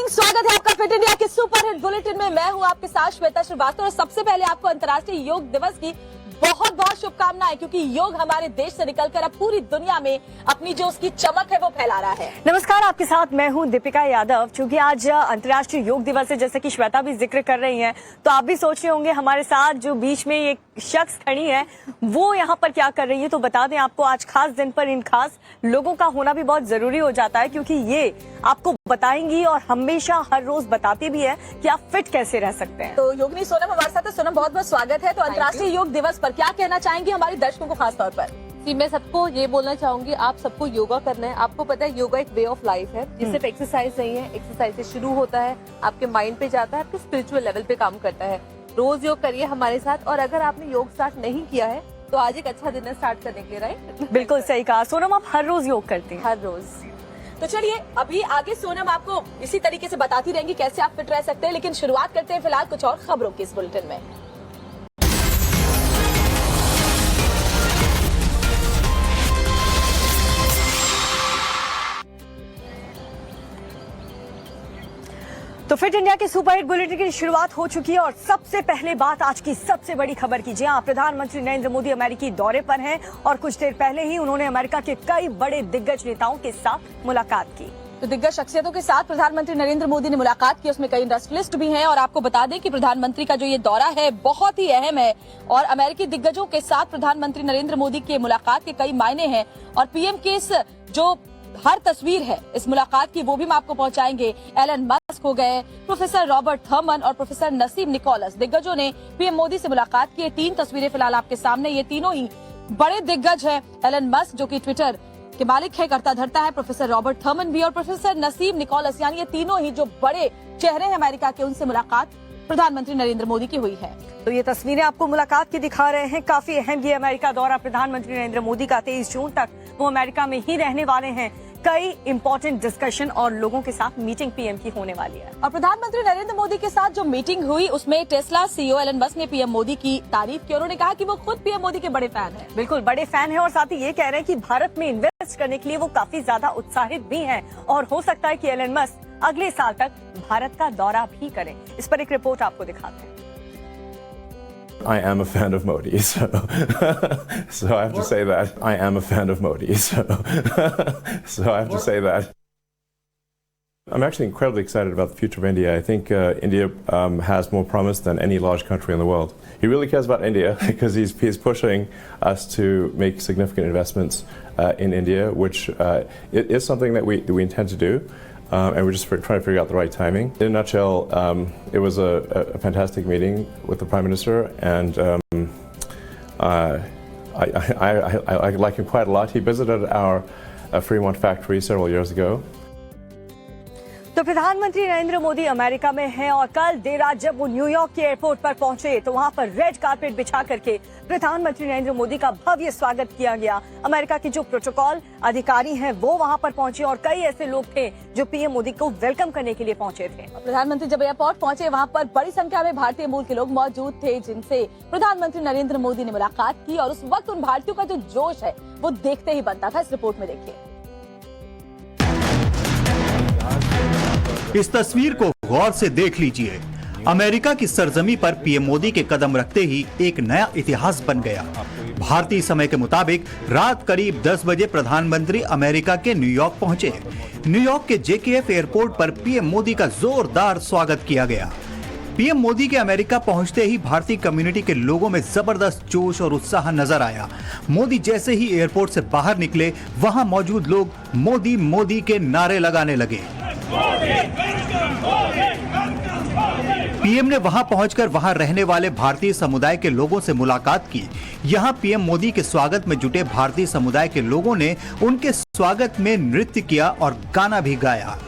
Morning, स्वागत है आपका फिट इंडिया के सुपर हिट बुलेटिन में। मैं हूं आपके साथ श्वेता श्रीवास्तव और सबसे पहले आपको अंतर्राष्ट्रीय योग दिवस की बहुत बहुत शुभकामनाएं, क्योंकि योग हमारे देश से निकलकर अब पूरी दुनिया में अपनी जो उसकी चमक है वो फैला रहा है। नमस्कार, आपके साथ मैं हूं दीपिका यादव। चूंकि आज अंतर्राष्ट्रीय योग दिवस है, जैसे कि श्वेता भी जिक्र कर रही हैं, तो आप भी सोच रहे होंगे हमारे साथ जो बीच में एक शख्स खड़ी है वो यहाँ पर क्या कर रही है। तो बता दें आपको, आज खास दिन पर इन खास लोगों का होना भी बहुत जरूरी हो जाता है, क्योंकि ये आपको बताएंगी और हमेशा हर रोज बताती भी है कि आप फिट कैसे रह सकते हैं। तो योगिनी सोनम हमारे साथ है। सोनम, बहुत बहुत स्वागत है। तो अंतर्राष्ट्रीय योग दिवस पर क्या कहना चाहेंगी हमारे दर्शकों को खास तौर पर? जी, मैं सबको ये बोलना चाहूंगी, आप सबको योगा करना है। आपको पता है योगा एक वे ऑफ लाइफ है, ये सिर्फ एक्सरसाइज नहीं है। एक्सरसाइज से शुरू होता है, आपके माइंड पे जाता है, आपके स्पिरिचुअल लेवल पे काम करता है। रोज योग करिए हमारे साथ, और अगर आपने योग स्टार्ट नहीं किया है तो आज एक अच्छा दिन है स्टार्ट करने के लिए, राइट? बिल्कुल सही कहा सोनम, आप हर रोज योग करती हैं? हर रोज। तो चलिए अभी आगे सोनम आपको इसी तरीके से बताती रहेंगी कैसे आप फिट रह सकते हैं, लेकिन शुरुआत करते हैं फिलहाल कुछ और खबरों की इस बुलेटिन में। तो फिट इंडिया के सुपर हिट बुलेटिन की शुरुआत हो चुकी है और सबसे पहले बात आज की सबसे बड़ी खबर की। जी हां, प्रधानमंत्री नरेंद्र मोदी अमेरिकी दौरे पर हैं और कुछ देर पहले ही उन्होंने अमेरिका के कई बड़े दिग्गज नेताओं के साथ मुलाकात की। तो दिग्गज शख्सियतों के साथ प्रधानमंत्री नरेंद्र मोदी ने मुलाकात की, उसमें कई इंडस्ट्रियलिस्ट भी हैं। और आपको बता दें कि प्रधानमंत्री का जो ये दौरा है बहुत ही अहम है और अमेरिकी दिग्गजों के साथ प्रधानमंत्री नरेंद्र मोदी के मुलाकात के कई मायने हैं। और पीएम के इस जो हर तस्वीर है इस मुलाकात की वो भी हम आपको पहुंचाएंगे। एलन मस्क हो गए, प्रोफेसर रॉबर्ट थर्मन और प्रोफेसर नसीम निकोलस, दिग्गजों ने पीएम मोदी से मुलाकात की। 3 तस्वीरें फिलहाल आपके सामने, ये तीनों ही बड़े दिग्गज हैं। एलन मस्क जो कि ट्विटर के मालिक है, करता धरता है, प्रोफेसर रॉबर्ट थर्मन भी और प्रोफेसर नसीम निकोलस, यानी ये तीनों ही जो बड़े चेहरे हैं अमेरिका के, उनसे मुलाकात प्रधानमंत्री नरेंद्र मोदी की हुई है। तो ये तस्वीरें आपको मुलाकात की दिखा रहे हैं। काफी अहम ये अमेरिका दौरा प्रधानमंत्री नरेंद्र मोदी का। 23 जून तक वो अमेरिका में ही रहने वाले हैं। कई इंपॉर्टेंट डिस्कशन और लोगों के साथ मीटिंग पीएम की होने वाली है। और प्रधानमंत्री नरेंद्र मोदी के साथ जो मीटिंग हुई उसमें टेस्ला सीईओ एलन मस्क ने पीएम मोदी की तारीफ की। उन्होंने कहा कि वो खुद पीएम मोदी के बड़े फैन हैं। बिल्कुल बड़े फैन हैं और साथ ही ये कह रहे हैं कि भारत में इन्वेस्ट करने के लिए वो काफी ज्यादा उत्साहित भी हैं और हो सकता है कि एलन मस्क अगले साल तक भारत का दौरा भी करें। इस पर एक रिपोर्ट आपको दिखाते हैं। I am a fan of Modi, so I have to say that. I am a fan of Modi, so I have to say that. I'm actually incredibly excited about the future of India. I think India has more promise than any large country in the world. He really cares about India because he's pushing us to make significant investments in India, which it is something that we intend to do. And we're just trying to figure out the right timing. In a nutshell, it was a fantastic meeting with the Prime Minister, and I like him quite a lot. He visited our Fremont factory several years ago. तो प्रधानमंत्री Narendra Modi America में हैं और कल देर रात जब वो New York के एयरपोर्ट पर पहुंचे तो वहां पर रेड कारपेट बिछा करके प्रधानमंत्री नरेंद्र मोदी का भव्य स्वागत किया गया। अमेरिका के जो प्रोटोकॉल अधिकारी हैं वो वहां पर पहुंचे और कई ऐसे लोग थे जो पीएम मोदी को वेलकम करने के लिए पहुंचे थे। प्रधानमंत्री जब एयरपोर्ट पहुंचे वहां पर बड़ी संख्या में भारतीय मूल के लोग मौजूद थे, जिनसे प्रधानमंत्री नरेंद्र मोदी ने मुलाकात की। और उस वक्त उन भारतीयों का जो जोश है वो देखते ही बनता था। इस रिपोर्ट में देखिए। इस तस्वीर को गौर से देख लीजिए। अमेरिका की सरजमी पर पीएम मोदी के कदम रखते ही एक नया इतिहास बन गया। भारतीय समय के मुताबिक रात करीब 10 बजे प्रधानमंत्री अमेरिका के न्यूयॉर्क पहुंचे। न्यूयॉर्क के JKF एयरपोर्ट पर पीएम मोदी का जोरदार स्वागत किया गया। पीएम मोदी के अमेरिका पहुंचते ही भारतीय कम्युनिटी के लोगों में जबरदस्त जोश और उत्साह नजर आया। मोदी जैसे ही एयरपोर्ट से बाहर निकले, वहां मौजूद लोग मोदी मोदी के नारे लगाने लगे। पीएम ने वहां पहुंचकर वहां रहने वाले भारतीय समुदाय के लोगों से मुलाकात की। यहां पीएम मोदी के स्वागत में जुटे भारतीय समुदाय के लोगों ने उनके स्वागत में नृत्य किया और गाना भी गाया।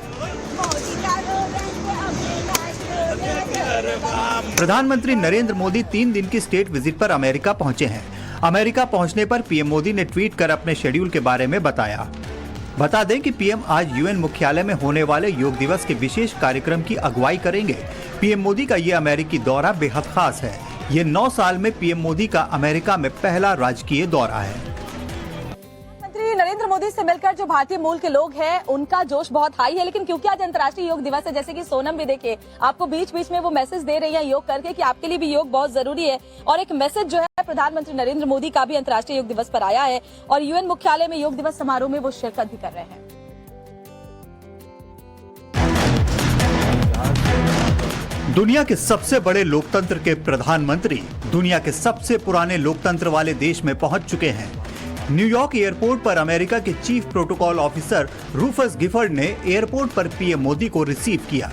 प्रधानमंत्री नरेंद्र मोदी 3 दिन की स्टेट विजिट पर अमेरिका पहुंचे हैं। अमेरिका पहुंचने पर पीएम मोदी ने ट्वीट कर अपने शेड्यूल के बारे में बताया। बता दें कि पीएम आज यूएन मुख्यालय में होने वाले योग दिवस के विशेष कार्यक्रम की अगुवाई करेंगे। पीएम मोदी का ये अमेरिकी दौरा बेहद खास है। ये 9 साल में पीएम मोदी का अमेरिका में पहला राजकीय दौरा है। नरेंद्र मोदी से मिलकर जो भारतीय मूल के लोग हैं उनका जोश बहुत हाई है, लेकिन क्योंकि आज अंतर्राष्ट्रीय योग दिवस है, जैसे कि सोनम भी देखिए आपको बीच बीच में वो मैसेज दे रही है योग करके कि आपके लिए भी योग बहुत जरूरी है। और एक मैसेज जो है प्रधानमंत्री नरेंद्र मोदी का भी अंतर्राष्ट्रीय योग दिवस पर आया है और यूएन मुख्यालय में योग दिवस समारोह में वो शिरकत भी कर रहे हैं। दुनिया के सबसे बड़े लोकतंत्र के प्रधानमंत्री दुनिया के सबसे पुराने लोकतंत्र वाले देश में पहुंच चुके हैं। न्यूयॉर्क एयरपोर्ट पर अमेरिका के chief protocol officer Rufus Gifford ने एयरपोर्ट पर पीएम मोदी को रिसीव किया।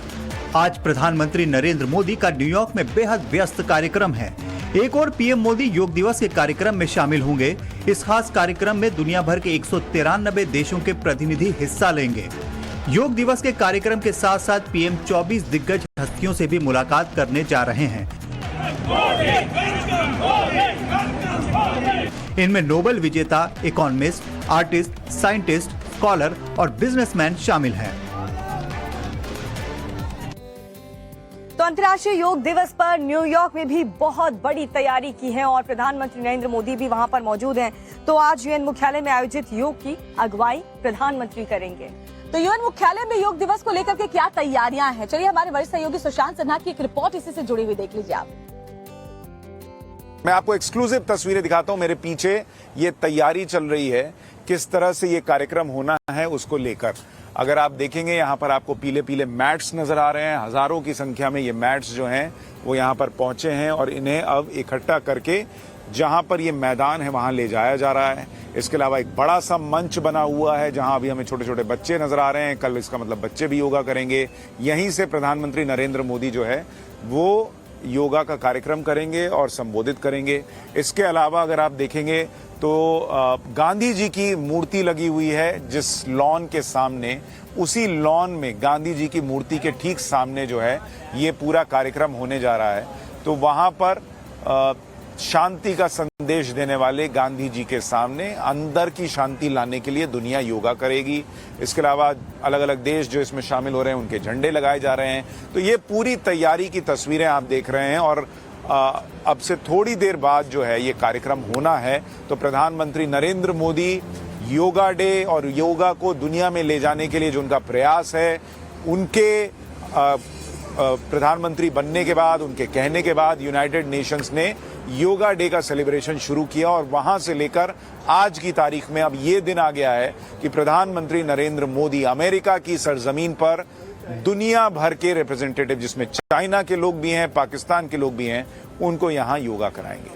आज प्रधानमंत्री नरेंद्र मोदी का न्यूयॉर्क में बेहद व्यस्त कार्यक्रम है। एक और पीएम मोदी योग दिवस के कार्यक्रम में शामिल होंगे। इस खास कार्यक्रम में दुनिया भर के 193 देशों के प्रतिनिधि हिस्सा लेंगे। योग दिवस के कार्यक्रम के साथ साथ पीएम 24 दिग्गज हस्तियों से भी मुलाकात करने जा रहे हैं। इनमें नोबेल विजेता, इकोनॉमिस्ट, आर्टिस्ट, साइंटिस्ट, स्कॉलर और बिजनेसमैन शामिल हैं। तो अंतर्राष्ट्रीय योग दिवस पर न्यूयॉर्क में भी बहुत बड़ी तैयारी की है और प्रधानमंत्री नरेंद्र मोदी भी वहां पर मौजूद हैं। तो आज यूएन मुख्यालय में आयोजित योग की अगुवाई प्रधानमंत्री करेंगे। तो यूएन मुख्यालय में योग दिवस को लेकर के क्या तैयारियां हैं, चलिए हमारे वरिष्ठ सहयोगी सुशांत सिन्हा की एक रिपोर्ट इसी से जुड़ी हुई देख लीजिए आप। मैं आपको एक्सक्लूसिव तस्वीरें दिखाता हूं। मेरे पीछे ये तैयारी चल रही है, किस तरह से ये कार्यक्रम होना है उसको लेकर। अगर आप देखेंगे यहाँ पर आपको पीले पीले मैट्स नजर आ रहे हैं। हजारों की संख्या में ये मैट्स जो हैं वो यहाँ पर पहुंचे हैं और इन्हें अब इकट्ठा करके जहां पर ये मैदान है वहां ले जाया जा रहा है। इसके अलावा एक बड़ा सा मंच बना हुआ है जहां अभी हमें छोटे छोटे बच्चे नजर आ रहे हैं। कल इसका मतलब बच्चे भी योगा करेंगे। यहीं से प्रधानमंत्री नरेंद्र मोदी जो है वो योगा का कार्यक्रम करेंगे और संबोधित करेंगे। इसके अलावा अगर आप देखेंगे तो गांधी जी की मूर्ति लगी हुई है जिस लॉन के सामने, उसी लॉन में गांधी जी की मूर्ति के ठीक सामने जो है ये पूरा कार्यक्रम होने जा रहा है। तो वहां पर शांति का संदेश देने वाले गांधी जी के सामने अंदर की शांति लाने के लिए दुनिया योगा करेगी। इसके अलावा अलग अलग देश जो इसमें शामिल हो रहे हैं उनके झंडे लगाए जा रहे हैं। तो ये पूरी तैयारी की तस्वीरें आप देख रहे हैं और अब से थोड़ी देर बाद जो है ये कार्यक्रम होना है। तो प्रधानमंत्री नरेंद्र मोदी योगा डे और योगा को दुनिया में ले जाने के लिए जो उनका प्रयास है, उनके प्रधानमंत्री बनने के बाद, उनके कहने के बाद यूनाइटेड नेशंस ने योगा डे का सेलिब्रेशन शुरू किया और वहां से लेकर आज की तारीख में अब ये दिन आ गया है कि प्रधानमंत्री नरेंद्र मोदी अमेरिका की सरजमीन पर दुनिया भर के रिप्रेजेंटेटिव, जिसमें चाइना के लोग भी हैं, पाकिस्तान के लोग भी हैं, उनको यहां योगा कराएंगे।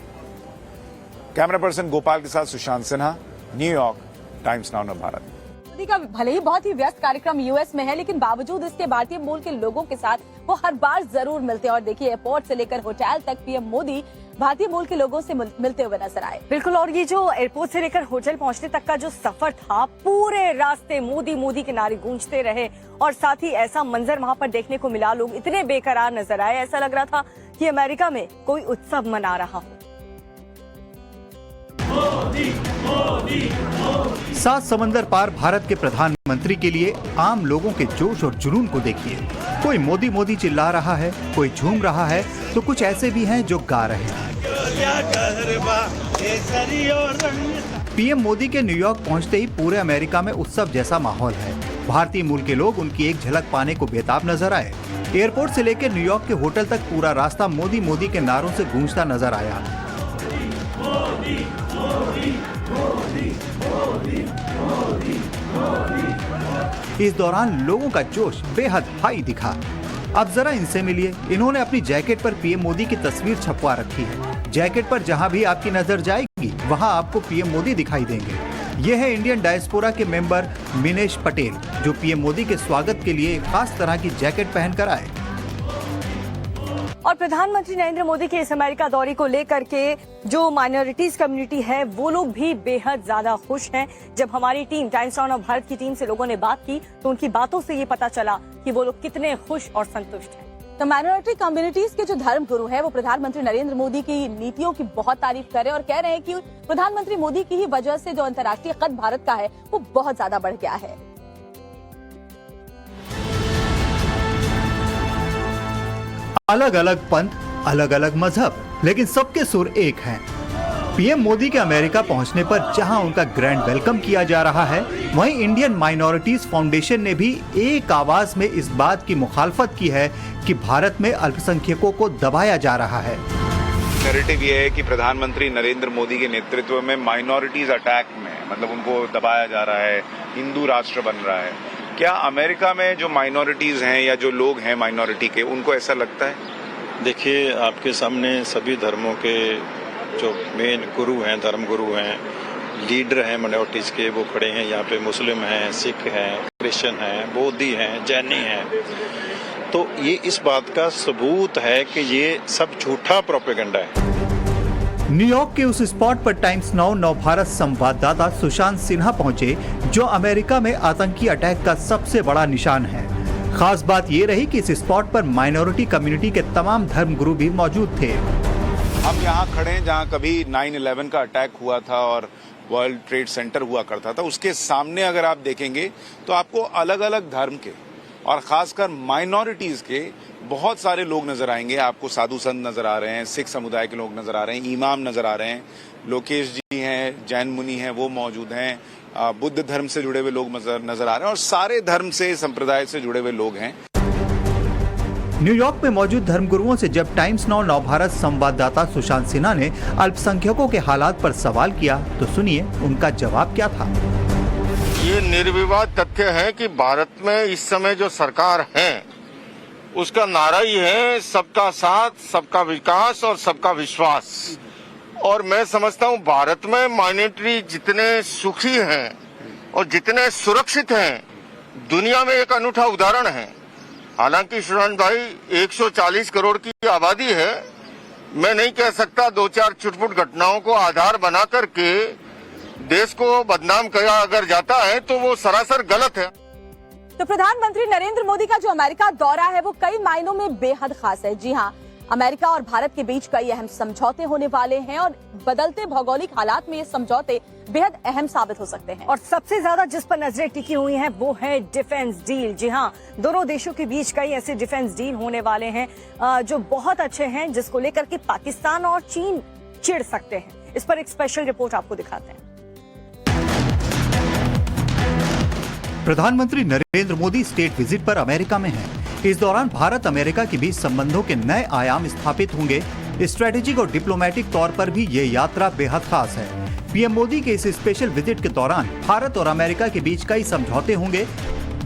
कैमरा पर्सन गोपाल के साथ Sushant Sinha, New York, times now Bharat. Modi का भले ही बहुत ही व्यस्त कार्यक्रम यूएस में है, लेकिन बावजूद इसके भारतीय मूल के लोगों के साथ वो हर बार जरूर मिलते हैं। और देखिए एयरपोर्ट से लेकर होटल तक पीएम मोदी भारतीय मूल के लोगों से मिलते हुए नजर आए। बिल्कुल, और ये जो एयरपोर्ट से लेकर होटल पहुंचने तक का जो सफर था, पूरे रास्ते मोदी मोदी के नारे गूंजते रहे और साथ ही ऐसा मंजर वहां पर देखने को मिला। लोग इतने बेकरार नजर आए, ऐसा लग रहा था कि अमेरिका में कोई उत्सव मना रहा हो। सात समंदर पार भारत के प्रधानमंत्री के लिए आम लोगों के जोश और जुनून को देखिए। कोई मोदी मोदी चिल्ला रहा है, कोई झूम रहा है, तो कुछ ऐसे भी हैं जो गा रहे हैं। पीएम मोदी के न्यूयॉर्क पहुंचते ही पूरे अमेरिका में उत्सव जैसा माहौल है। भारतीय मूल के लोग उनकी एक झलक पाने को बेताब नजर आए। एयरपोर्ट से लेकर न्यूयॉर्क के होटल तक पूरा रास्ता मोदी मोदी के नारों से गूंजता नजर आया। इस दौरान लोगों का जोश बेहद हाई दिखा। अब जरा इनसे मिलिए। इन्होंने अपनी जैकेट पर पीएम मोदी की तस्वीर छपवा रखी है। जैकेट पर जहां भी आपकी नजर जाएगी वहां आपको पीएम मोदी दिखाई देंगे। ये है इंडियन डायस्पोरा के मेंबर मिनेश पटेल, जो पीएम मोदी के स्वागत के लिए खास तरह की जैकेट पहनकर आए। और प्रधानमंत्री नरेंद्र मोदी के इस अमेरिका दौरे को लेकर के जो माइनॉरिटीज कम्युनिटी है वो लोग भी बेहद ज्यादा खुश हैं। जब हमारी टीम टाइम्स नाउ भारत की टीम से लोगों ने बात की तो उनकी बातों से ये पता चला कि वो लोग कितने खुश और संतुष्ट हैं। तो माइनॉरिटी कम्युनिटीज के जो धर्म गुरु है वो प्रधानमंत्री नरेंद्र मोदी की नीतियों की बहुत तारीफ कर रहे हैं और कह रहे हैं कि प्रधानमंत्री मोदी की ही वजह से जो अंतर्राष्ट्रीय कद भारत का है वो बहुत ज्यादा बढ़ गया है। अलग अलग पंथ, अलग अलग मजहब, लेकिन सबके सुर एक हैं। पीएम मोदी के अमेरिका पहुंचने पर जहां उनका ग्रैंड वेलकम किया जा रहा है, वहीं इंडियन माइनॉरिटीज फाउंडेशन ने भी एक आवाज में इस बात की मुखालफत की है कि भारत में अल्पसंख्यकों को दबाया जा रहा है। नैरेटिव ये है कि प्रधानमंत्री नरेंद्र मोदी के नेतृत्व में माइनॉरिटीज अटैक में, मतलब उनको दबाया जा रहा है, हिंदू राष्ट्र बन रहा है। क्या अमेरिका में जो माइनॉरिटीज हैं या जो लोग हैं माइनॉरिटी के, उनको ऐसा लगता है? देखिए, आपके सामने सभी धर्मों के जो मेन गुरु हैं, धर्म गुरु हैं, लीडर हैं माइनॉरिटीज के, वो खड़े हैं यहाँ पे। मुस्लिम हैं, सिख हैं, क्रिश्चियन हैं, बौद्धी हैं, जैनी हैं। तो ये इस बात का सबूत है कि ये सब झूठा प्रोपेगेंडा है। न्यूयॉर्क के उस स्पॉट पर टाइम्स नाउ नवभारत संवाददाता सुशांत सिन्हा पहुंचे, जो अमेरिका में आतंकी अटैक का सबसे बड़ा निशान है। खास बात ये रही कि इस स्पॉट पर माइनॉरिटी कम्युनिटी के तमाम धर्मगुरु भी मौजूद थे। हम यहाँ खड़े हैं जहाँ कभी 9/11 का अटैक हुआ था और वर्ल्ड ट्रेड सेंटर हुआ करता था। उसके सामने अगर आप देखेंगे तो आपको अलग अलग धर्म के और खासकर माइनॉरिटीज के बहुत सारे लोग नजर आएंगे। आपको साधु संत नजर आ रहे हैं, सिख समुदाय के लोग नजर आ रहे हैं, इमाम नजर आ रहे हैं, लोकेश जी हैं, जैन मुनि हैं, वो मौजूद हैं, बुद्ध धर्म से जुड़े हुए लोग नजर आ रहे हैं और सारे धर्म से, संप्रदाय से जुड़े हुए लोग हैं। न्यूयॉर्क में मौजूद धर्मगुरुओं से जब टाइम्स नाउ नवभारत संवाददाता सुशांत सिन्हा ने अल्पसंख्यकों के हालात पर सवाल किया, तो सुनिए उनका जवाब क्या था। ये निर्विवाद तथ्य है कि भारत में इस समय जो सरकार है उसका नारा ही है सबका साथ, सबका विकास और सबका विश्वास। और मैं समझता हूँ भारत में माइनॉरिटी जितने सुखी हैं और जितने सुरक्षित हैं, दुनिया में एक अनूठा उदाहरण है। हालांकि सुशांत भाई 140 करोड़ की आबादी है, मैं नहीं कह सकता 2-4 चुटपुट घटनाओं को आधार बना करके देश को बदनाम किया अगर जाता है तो वो सरासर गलत है। तो प्रधानमंत्री नरेंद्र मोदी का जो अमेरिका दौरा है वो कई मायनों में बेहद खास है। जी हाँ, अमेरिका और भारत के बीच कई अहम समझौते होने वाले हैं और बदलते भौगोलिक हालात में ये समझौते बेहद अहम साबित हो सकते हैं। और सबसे ज्यादा जिस पर नजरें टिकी हुई हैं वो है डिफेंस डील। जी हाँ, दोनों देशों के बीच कई ऐसे डिफेंस डील होने वाले हैं जो बहुत अच्छे हैं, जिसको लेकर के पाकिस्तान और चीन चिढ़ सकते हैं। इस पर एक स्पेशल रिपोर्ट आपको दिखाते हैं। प्रधानमंत्री नरेंद्र मोदी स्टेट विजिट पर अमेरिका में हैं। इस दौरान भारत अमेरिका के बीच संबंधों के नए आयाम स्थापित होंगे। स्ट्रेटेजिक और डिप्लोमेटिक तौर पर भी ये यात्रा बेहद खास है। पीएम मोदी के इस स्पेशल विजिट के दौरान भारत और अमेरिका के बीच कई समझौते होंगे।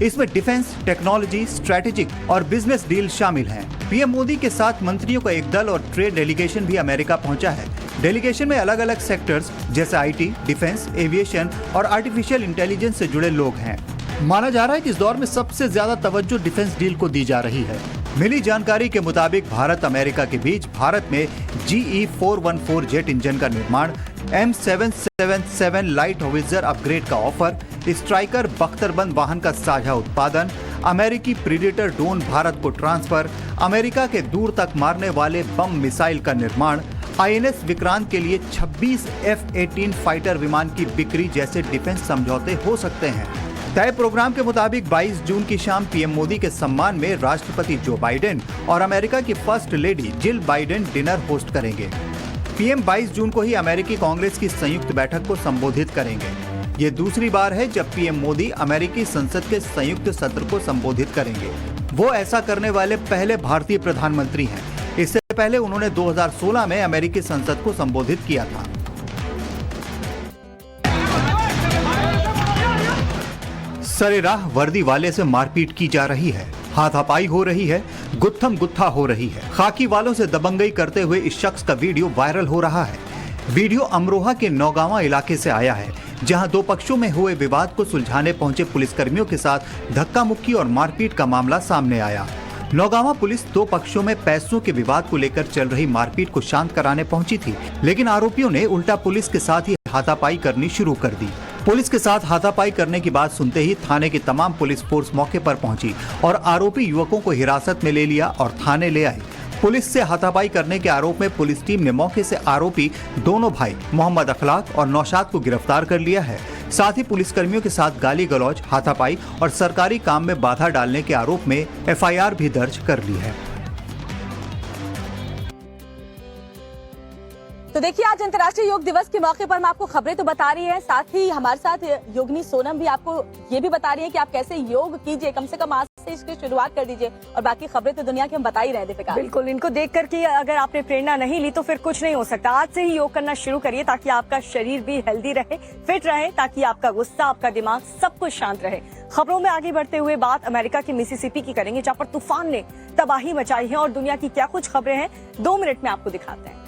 इसमें डिफेंस, टेक्नोलॉजी, स्ट्रेटेजिक और बिजनेस डील शामिल हैं। पीएम मोदी के साथ मंत्रियों का एक दल और ट्रेड डेलीगेशन भी अमेरिका पहुंचा है। डेलीगेशन में अलग अलग सेक्टर्स जैसे आईटी, डिफेंस, एविएशन और आर्टिफिशियल इंटेलिजेंस से जुड़े लोग हैं। माना जा रहा है कि इस दौर में सबसे ज्यादा तवज्जो डिफेंस डील को दी जा रही है। मिली जानकारी के मुताबिक भारत अमेरिका के बीच भारत में GE-414 जेट इंजन का निर्माण, M777 लाइट होवित्जर अपग्रेड का ऑफर, स्ट्राइकर बख्तरबंद वाहन का साझा उत्पादन, अमेरिकी प्रीडेटर ड्रोन भारत को ट्रांसफर, अमेरिका के दूर तक मारने वाले बम मिसाइल का निर्माण, INS विक्रांत के लिए 26 F-18 फाइटर विमान की बिक्री जैसे डिफेंस समझौते हो सकते हैं। तय प्रोग्राम के मुताबिक 22 जून की शाम पीएम मोदी के सम्मान में राष्ट्रपति जो बाइडेन और अमेरिका की first lady Jill Biden dinner host करेंगे। पीएम 22 जून को ही अमेरिकी कांग्रेस की संयुक्त बैठक को संबोधित करेंगे। ये दूसरी बार है जब पीएम मोदी अमेरिकी संसद के संयुक्त सत्र को संबोधित करेंगे। वो ऐसा करने वाले पहले भारतीय प्रधानमंत्री हैं। इससे पहले उन्होंने 2016 में अमेरिकी संसद को संबोधित किया था। सरेराह वर्दी वाले से मारपीट की जा रही है, हाथापाई हो रही है, गुत्थम गुत्था हो रही है। खाकी वालों से दबंगई करते हुए इस शख्स का वीडियो वायरल हो रहा है। वीडियो अमरोहा के नौगांवा इलाके से आया है, जहां दो पक्षों में हुए विवाद को सुलझाने पहुंचे पुलिसकर्मियों के साथ धक्का मुक्की और मारपीट का मामला सामने आया। नौगांवा पुलिस दो पक्षों में पैसों के विवाद को लेकर चल रही मारपीट को शांत कराने पहुंची थी, लेकिन आरोपियों ने उल्टा पुलिस के साथ ही हाथापाई करनी शुरू कर दी। पुलिस के साथ हाथापाई करने की बात सुनते ही थाने की तमाम पुलिस फोर्स मौके पर पहुंची और आरोपी युवकों को हिरासत में ले लिया और थाने ले आई। पुलिस से हाथापाई करने के आरोप में पुलिस टीम ने मौके से आरोपी दोनों भाई मोहम्मद अखलाक और नौशाद को गिरफ्तार कर लिया है। साथ ही पुलिसकर्मियों के साथ गाली गलौज, हाथापाई और सरकारी काम में बाधा डालने के आरोप में FIR भी दर्ज कर ली है। तो देखिए, आज अंतर्राष्ट्रीय योग दिवस के मौके पर हम आपको खबरें तो बता रही हैं, साथ ही हमारे साथ योगिनी सोनम भी आपको ये भी बता रही है कि आप कैसे योग कीजिए, कम से कम आज से इसकी शुरुआत कर दीजिए। और बाकी खबरें तो दुनिया की हम बता ही रहे दीपिका। बिल्कुल, इनको देख करके अगर आपने प्रेरणा नहीं ली तो फिर कुछ नहीं हो सकता। आज से ही योग करना शुरू करिए ताकि आपका शरीर भी हेल्दी रहे, फिट रहे, ताकि आपका गुस्सा, आपका दिमाग सब कुछ शांत रहे। खबरों में आगे बढ़ते हुए बात अमेरिका के मिसिसिपी की करेंगे, जहाँ पर तूफान ने तबाही मचाई है और दुनिया की क्या कुछ खबरें हैं 2 मिनट में आपको दिखाते हैं।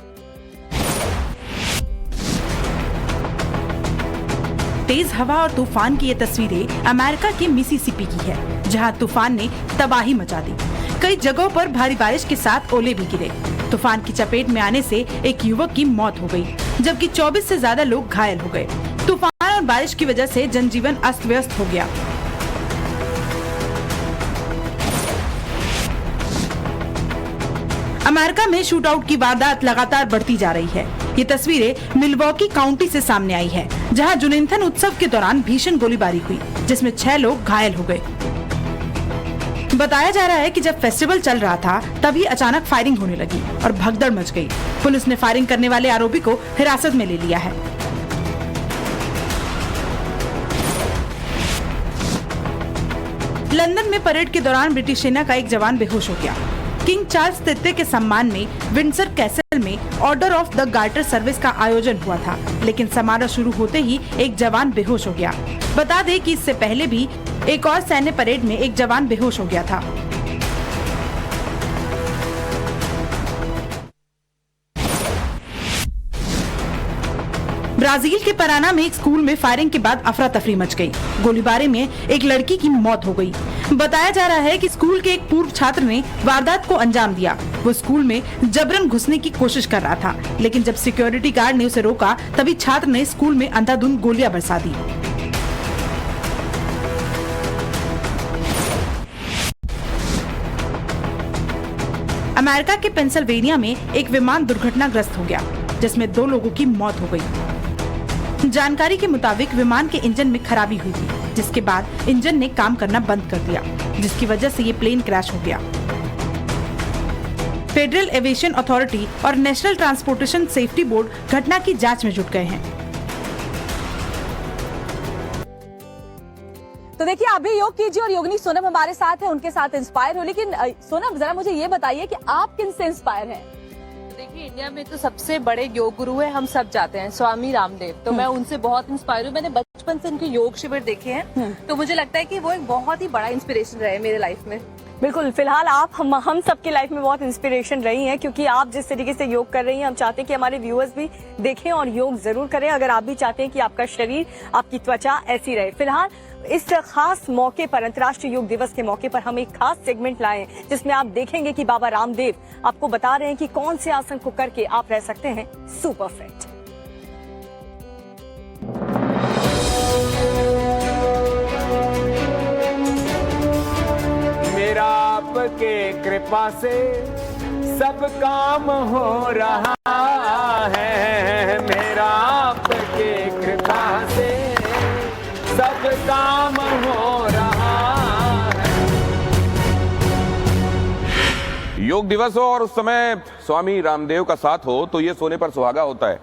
तेज हवा और तूफान की ये तस्वीरें अमेरिका के मिसिसिपी की है, जहां तूफान ने तबाही मचा दी। कई जगहों पर भारी बारिश के साथ ओले भी गिरे। तूफान की चपेट में आने से एक युवक की मौत हो गई, जबकि 24 से ज्यादा लोग घायल हो गए। तूफान और बारिश की वजह से जनजीवन अस्त व्यस्त हो गया। अमेरिका में शूट आउट की वारदात लगातार बढ़ती जा रही है। ये तस्वीरें मिल्वॉकी काउंटी से सामने आई है, जहां जुनेथन उत्सव के दौरान भीषण गोलीबारी हुई, जिसमें 6 लोग घायल हो गए। बताया जा रहा है कि जब फेस्टिवल चल रहा था तभी अचानक फायरिंग होने लगी और भगदड़ मच गई। पुलिस ने फायरिंग करने वाले आरोपी को हिरासत में ले लिया है। लंदन में परेड के दौरान ब्रिटिश सेना का एक जवान बेहोश हो गया। किंग चार्ल्स तृतीय के सम्मान में विंडसर कैसल में order of the garter service का आयोजन हुआ था, लेकिन समारोह शुरू होते ही एक जवान बेहोश हो गया। बता दें कि इससे पहले भी एक और सैन्य परेड में एक जवान बेहोश हो गया था। ब्राजील के पराना में एक स्कूल में फायरिंग के बाद अफरा तफरी मच गई। गोलीबारी में एक लड़की की मौत हो गई। बताया जा रहा है कि स्कूल के एक पूर्व छात्र ने वारदात को अंजाम दिया। वो स्कूल में जबरन घुसने की कोशिश कर रहा था, लेकिन जब सिक्योरिटी गार्ड ने उसे रोका तभी छात्र ने स्कूल में अंधाधुंध गोलियां बरसा दी। अमेरिका के पेंसिल्वेनिया में एक विमान दुर्घटनाग्रस्त हो गया, जिसमें 2 लोगों की मौत हो गई। जानकारी के मुताबिक विमान के इंजन में खराबी हुई थी, जिसके बाद इंजन ने काम करना बंद कर दिया, जिसकी वजह से ये प्लेन क्रैश हो गया। फेडरल एविएशन अथॉरिटी और नेशनल ट्रांसपोर्टेशन सेफ्टी बोर्ड घटना की जांच में जुट गए हैं। तो देखिए, आप भी योग कीजिए और योगिनी सोनम हमारे साथ है, उनके साथ इंस्पायर हो। लेकिन सोनम, जरा मुझे ये बताइए कि आप किन से इंस्पायर हैं? देखिए, इंडिया में तो सबसे बड़े योग गुरु है, हम सब जाते हैं, स्वामी रामदेव। तो मैं उनसे बहुत इंस्पायर हूँ। मैंने बचपन से उनके योग शिविर देखे हैं, तो मुझे लगता है कि वो एक बहुत ही बड़ा इंस्पिरेशन रहे मेरे लाइफ में। बिल्कुल, फिलहाल आप हम सबकी लाइफ में बहुत इंस्पिरेशन रही हैं, क्योंकि आप जिस तरीके से योग कर रही हैं, हम चाहते हैं कि हमारे व्यूअर्स भी देखें और योग जरूर करें, अगर आप भी चाहते हैं कि आपका शरीर, आपकी त्वचा ऐसी रहे। फिलहाल इस खास मौके पर, अंतर्राष्ट्रीय योग दिवस के मौके पर, हम एक खास सेगमेंट लाए हैं जिसमें आप देखेंगे कि बाबा रामदेव आपको बता रहे हैं कि कौन से आसन को करके आप रह सकते हैं सुपर फिट। मेरा आपके कृपा से सब काम हो रहा है, मेरा आपके कृपा से सब काम हो रहा है। योग दिवस हो और उस समय स्वामी रामदेव का साथ हो तो ये सोने पर सुहागा होता है।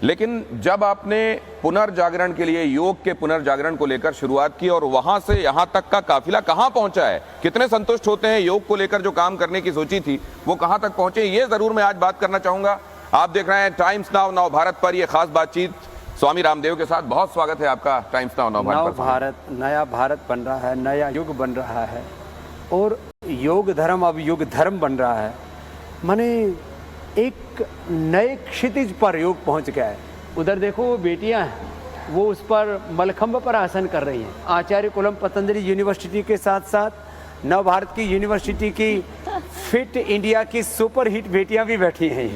लेकिन जब आपने पुनर्जागरण के लिए, योग के पुनर्जागरण को लेकर शुरुआत की और वहां से यहां तक का काफिला कहां पहुंचा है, कितने संतुष्ट होते हैं, योग को लेकर जो काम करने की सोची थी वो कहां तक पहुंचे, ये जरूर मैं आज बात करना चाहूंगा। आप देख रहे हैं टाइम्स नाउ नव भारत पर ये खास बातचीत स्वामी रामदेव के साथ। बहुत स्वागत है आपका टाइम्स नाउ नव भारत पर। नया भारत बन रहा है, नया युग बन रहा है और योग धर्म अब युग धर्म बन रहा है। माने एक नए क्षितिज पर योग पहुंच गया है। उधर देखो वो बेटियां हैं, वो उस पर मलखंब पर आसन कर रही हैं। आचार्य कुलम पतंजलि यूनिवर्सिटी के साथ साथ नव भारत की यूनिवर्सिटी की फिट इंडिया की सुपर हिट बेटियां भी बैठी हैं।